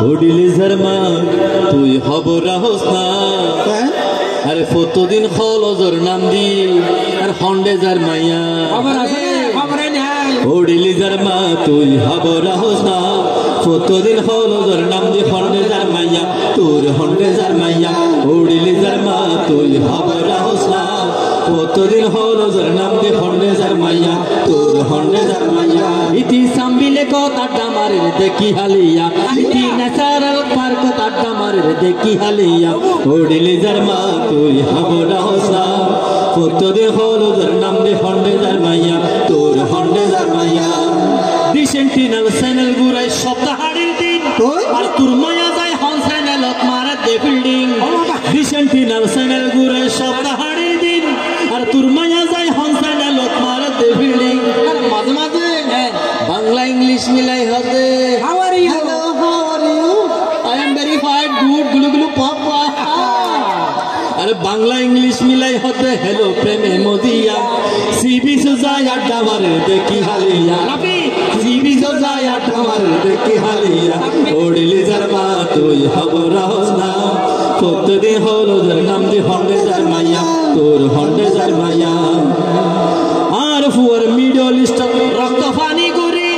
ওডিলিজার মা তুই খবর রাহস না আরে কতদিন খলজর নাম দি আর হন্ডেজার মাইয়া ওডিলিজার মা তুই খবর রাহস না কতদিন খলজর নাম দি হন্ডেজার মাইয়া তোর হন্ডেজার মাইয়া ওডিলিজার মা তুই খবর রাহস না কতদিন খলজর নাম দি হন্ডেজার মাইয়া তোর হন্ডেজার মাইয়া ইতি সাম্বিলে কথা ডামারে দেখি হালিয়া ইতি ন্যাচারাল পার্ক আড্ডা মারে দেখি হালিয়া ওডিলিজার মা তুই খবর রাহস না কতদিন খলজর নাম দি হন্ডেজার মাইয়া তোর হন্ডেজার মাইয়া দি সেন্টিনেল চ্যানেল গুরাই সপ্তাহারির দিন আর তোর মায়া যায় হন চ্যানেলত মারা দে বিল্ডিং দি সেন্টিনেল চ্যানেল গুরাই সপ্তাহারির দিন আর তোর মায়া যায় হন চ্যানেলত মারা দে বিল্ডিং আর মাঝে মাঝে বাংলা ইংলিশ মিলাই হতে how are you hello how are you I am very fine good গুলু গুলু পপ আরে বাংলা ইংলিশ মিলাই হতে হ্যালো প্রেমে মদিয়া সিবি যায় আড্ডা মারে দেখি হালিয়া সিবি যায় আড্ডা মারে দেখি হালিয়া ওডিলিজার মা তুই খবর রাহস না কতদিন হলো যার নাম দি হন্ডেজার মাইয়া তোর হন্ডেজার মাইয়া আর ফুয়ার মিডল ইস্ট রক্ত পানি করি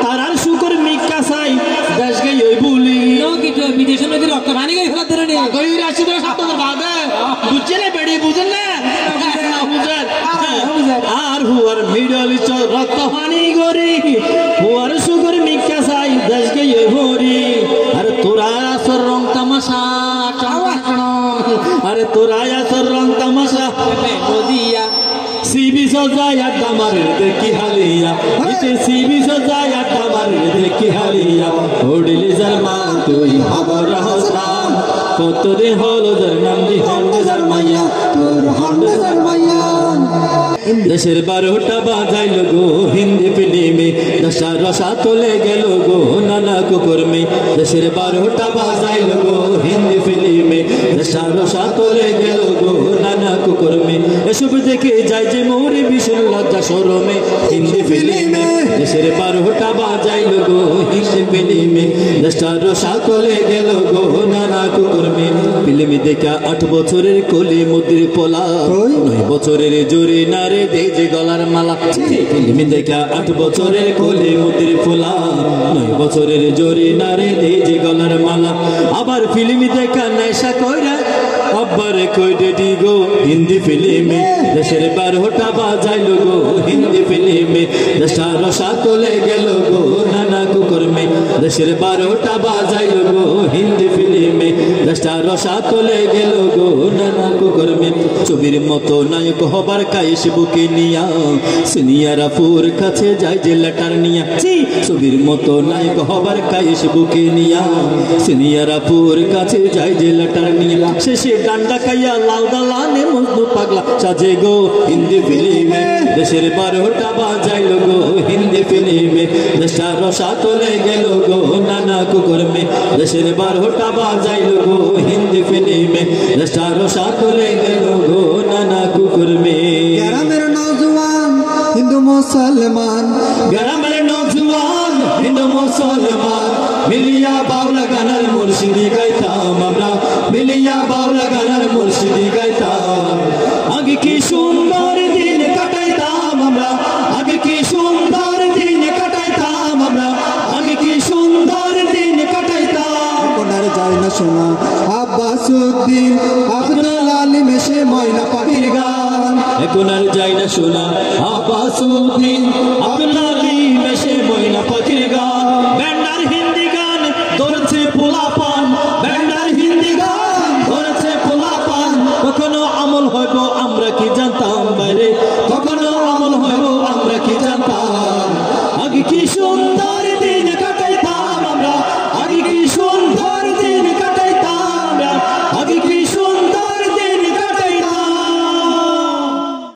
তারার শুকর মিকা চাই দেশ গই ওই বুলি কিন্তু বিদেশে নদী রক্ত পানি গই ফেলা ধরে নেই গই রাশি ধরে সপ্তাহ বাদে বুঝলে বেড়ি বুঝেন না আর হুয়ার মিডল ইস্ট রক্ত পানি করি হুয়ার শুকর মিকা চাই দেশ গই ওই ভরি আর তোরা আসর রং তামাশা আরে তোরা আসর রং তামাশা নদিয়া সিবি সজায় আড্ডা মারে দেখি হালিয়া ইতে সিবি সজায় আড্ডা মারে দেখি হালিয়া ওডিলিজার মা তুই খবর রাহস না কতদিন হলো যার নাম দি হন্ডেজার মাইয়া তোর হন্ডেজার মাইয়া দেশের 12টা বাজাইল গো হিন্দি ফিল্মে দশা রসা তোলে গেল গো নানা কুকুরমে দেশের 12টা বাজাইল গো হিন্দি ফিল্মে দশা রসা তোলে গেল গো নানা কুকুরমে এসব দেখে যাই যে মোরে ভীষণ লজ্জা শরমে হিন্দি ফিল্মে দেশের 12টা বাজাইল গো হিন্দি ফিল্মে দশা রসা তোলে গেল গো নানা কুকুরমে ফিল্মে দেখা 8 বছরের কোলে মুদ্রে পোলা 9 বছরের জোরে নারে দে যে গলার মালা ফিল্মে দেখা 8 বছরের কোলে মুদ্রে পোলা 9 বছরের জোরে নারে দে যে গলার মালা আবার ফিল্মে দেখা নেশা কইরা আব্বারে কই ডেডি গো হিন্দি ফিল্মে দেশের 12টা বাজাইল গো হিন্দি ফিল্মে দেশা রসা তোলে গেল গো নানা কুকুরমে দেশের 12টা বাজাইল গো হিন্দি ফিল্মে দেশা রসা তোলে গেল গো নানা কুকুরমে ছবির মতো নায়ক হবার কাইশ বুকে নিয়া সিনিয়রা পুর কাছে যায় যে লেটার নিয়া ছবির মতো নায়ক হবার কাইশ বুকে নিয়া সিনিয়রা পুর কাছে যায় যে লেটার নিয়া শেষে ডান্ডা খাইয়া লাল দালানে মজনু পাগলা সাজে গো হিন্দি ফিল্মে দেশের 12টা বাজাইল গো হিন্দি ফিল্মে দেশা রসা তোলে গেল গো নানা কুকুরমে দেশের 12টা বাজাইল গো হিন্দি ফিল্মে দেশা রসা তোলে গেল গো নানা কুকুরমে গ্রামের নওজওয়ান হিন্দু মুসলমান গ্রামের নওজওয়ান হিন্দু মুসলমান মিলিয়া বাউলা গানার মুর্শিদি গাইতাম আমরা মিলিয়া বাউলা গানার মুর্শিদি গাইতাম আগে কি সুন্দর দিন কাটাইতাম আমরা আগে কি সুন্দর দিন কাটাইতাম আমরা আগে কি সুন্দর দিন কাটাইতাম কোনার যায় না শোনা আব্বাসউদ্দিন আব্দুল আলিম সে ময়না পাখির গান এখন আর যায় না শোনা আব্বাসউদ্দিন আব্দুল আলিম সে ময়না পাখির গান ব্যান্ডার হিন্দি গান ধরছে পোলাপান ব্যান্ডার হিন্দি গান ধরছে পোলাপান কখনো আমল হইব আমরা